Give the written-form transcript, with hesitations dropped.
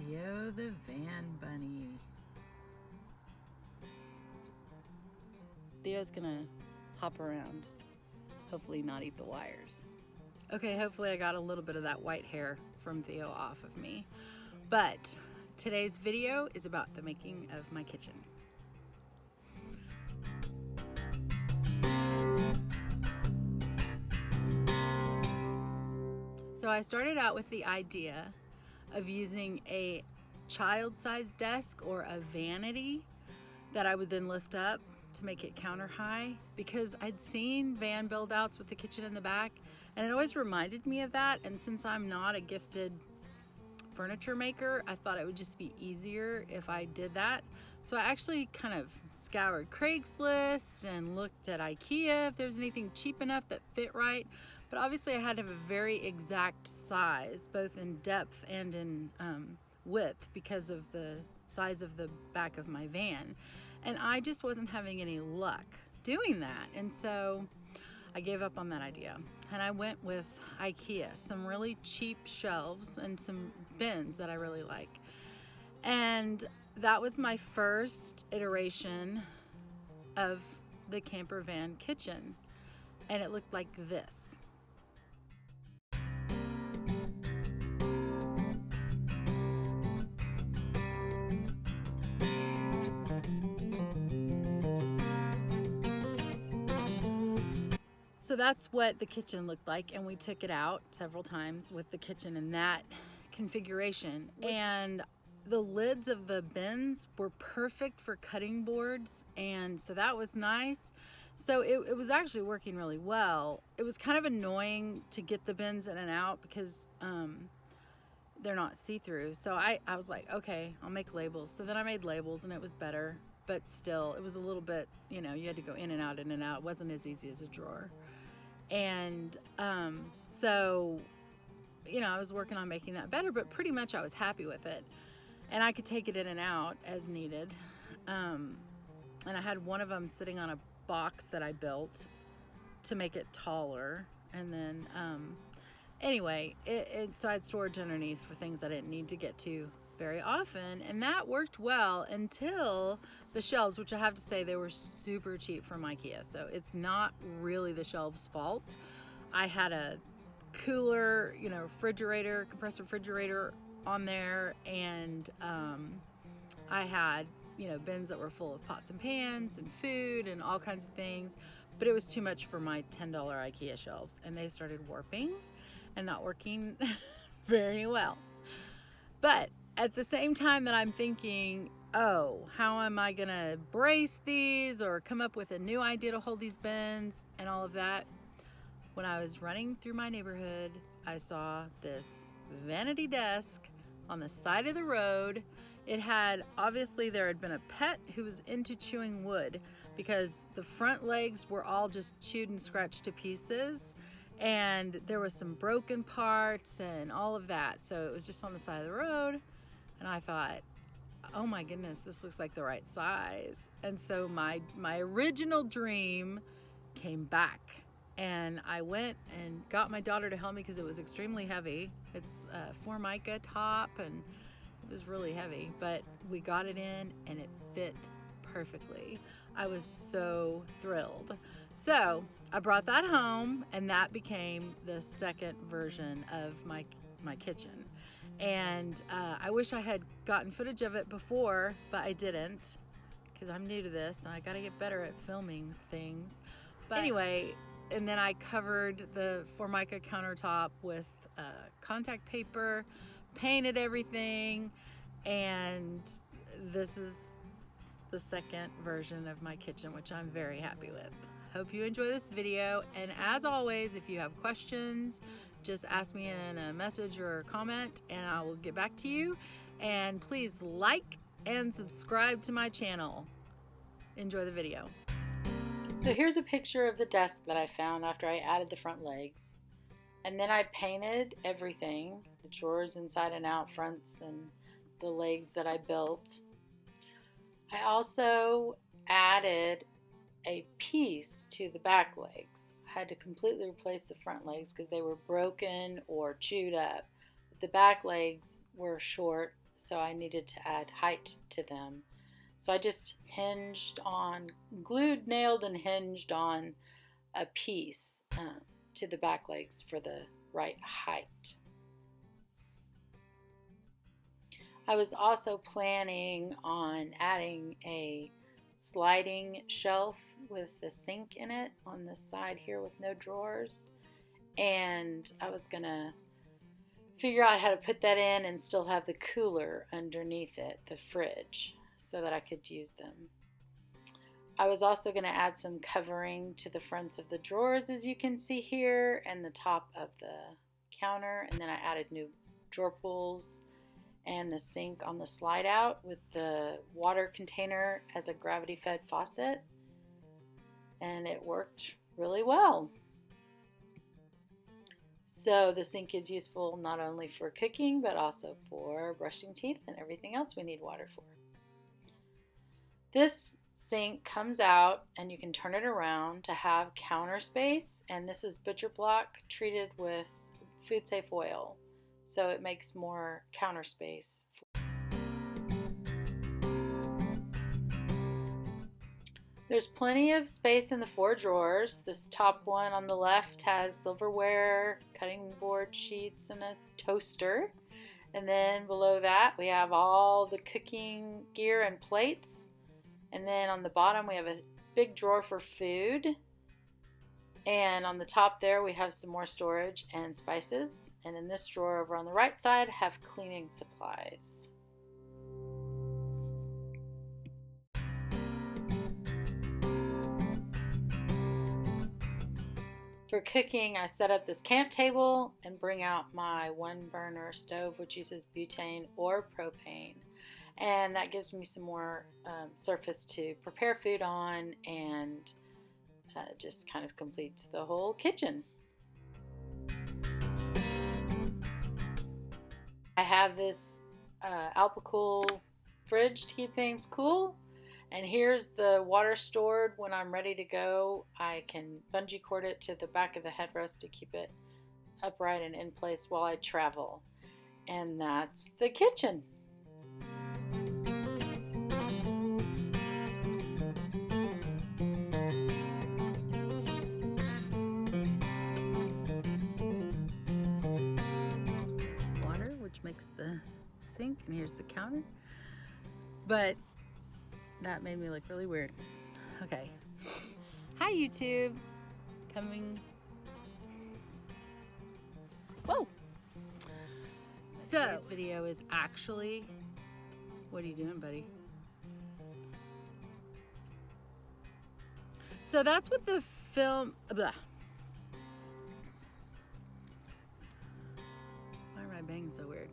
Theo the Van Bunny. Theo's gonna hop around, hopefully not eat the wires. Okay, hopefully I got a little bit of that white hair from Theo off of me. But today's video is about the making of my kitchen. So I started out with the idea of using a child-sized desk or a vanity that I would then lift up to make it counter high, because I'd seen van build outs with the kitchen in the back and it always reminded me of that. And since I'm not a gifted furniture maker, I thought it would just be easier if I did that. So I actually kind of scoured Craigslist and looked at IKEA if there's anything cheap enough that fit right. But obviously I had to have a very exact size, both in depth and in width, because of the size of the back of my van. And I just wasn't having any luck doing that. And so I gave up on that idea. And I went with IKEA, some really cheap shelves and some bins that I really like. And that was my first iteration of the camper van kitchen. And it looked like this. So that's what the kitchen looked like, and we took it out several times with the kitchen in that configuration. And the lids of the bins were perfect for cutting boards, and so that was nice. So it was actually working really well. It was kind of annoying to get the bins in and out because they're not see-through. So I was like, okay, I'll make labels. So then I made labels and it was better, but still it was a little bit, you had to go in and out, in and out. It wasn't as easy as a drawer. And so I was working on making that better, but pretty much I was happy with it. And I could take it in and out as needed. And I had one of them sitting on a box that I built to make it taller. And then, anyway, so I had storage underneath for things I didn't need to get to very often. And that worked well until the shelves, which I have to say, they were super cheap from IKEA. So it's not really the shelves' fault. I had a cooler, refrigerator, compressor refrigerator on there, and I had bins that were full of pots and pans and food and all kinds of things, but it was too much for my $10 IKEA shelves, and they started warping and not working very well. But at the same time that I'm thinking, oh, how am I gonna brace these or come up with a new idea to hold these bins and all of that, when I was running through my neighborhood, I saw this vanity desk on the side of the road. It had, obviously there had been a pet who was into chewing wood, because the front legs were all just chewed and scratched to pieces, and there was some broken parts and all of that. So it was just on the side of the road, and I thought, oh my goodness, this looks like the right size. And so my original dream came back. And I went and got my daughter to help me because it was extremely heavy. It's a Formica top and it was really heavy, but we got it in and it fit perfectly. I was so thrilled. So I brought that home, and that became the second version of my kitchen. And I wish I had gotten footage of it before, but I didn't, because I'm new to this and I got to get better at filming things. But anyway, and then I covered the Formica countertop with contact paper, painted everything, and this is the second version of my kitchen, which I'm very happy with. Hope you enjoy this video, and as always, if you have questions, just ask me in a message or a comment and I will get back to you. And please like and subscribe to my channel. Enjoy the video. So here's a picture of the desk that I found after I added the front legs. And then I painted everything, the drawers inside and out, fronts, and the legs that I built. I also added a piece to the back legs. I had to completely replace the front legs because they were broken or chewed up. The back legs were short, so I needed to add height to them. So I just glued, nailed, and hinged on a piece to the back legs for the right height. I was also planning on adding a sliding shelf with the sink in it on the side here with no drawers, and I was gonna figure out how to put that in and still have the cooler underneath it, the fridge, so that I could use them. I was also going to add some covering to the fronts of the drawers, as you can see here, and the top of the counter, and then I added new drawer pulls and the sink on the slide out with the water container as a gravity fed faucet, and it worked really well. So the sink is useful not only for cooking but also for brushing teeth and everything else we need water for. This sink comes out and you can turn it around to have counter space, and this is butcher block treated with food safe oil, so it makes more counter space. There's plenty of space in the 4 drawers. This top one on the left has silverware, cutting board sheets, and a toaster. And then below that we have all the cooking gear and plates. And then on the bottom we have a big drawer for food. And on the top there we have some more storage and spices. And in this drawer over on the right side have cleaning supplies. For cooking, I set up this camp table and bring out my 1-burner stove, which uses butane or propane. And that gives me some more surface to prepare food on, and just kind of completes the whole kitchen. I have this Alpicool fridge to keep things cool. And here's the water stored when I'm ready to go. I can bungee cord it to the back of the headrest to keep it upright and in place while I travel. And that's the kitchen. Water, which makes the sink, and here's the counter. But that made me look really weird. Okay. Hi, YouTube. Coming. Whoa. So, this video is actually. What are you doing, buddy? So that's what the film. Blah. Why am I banging so weird?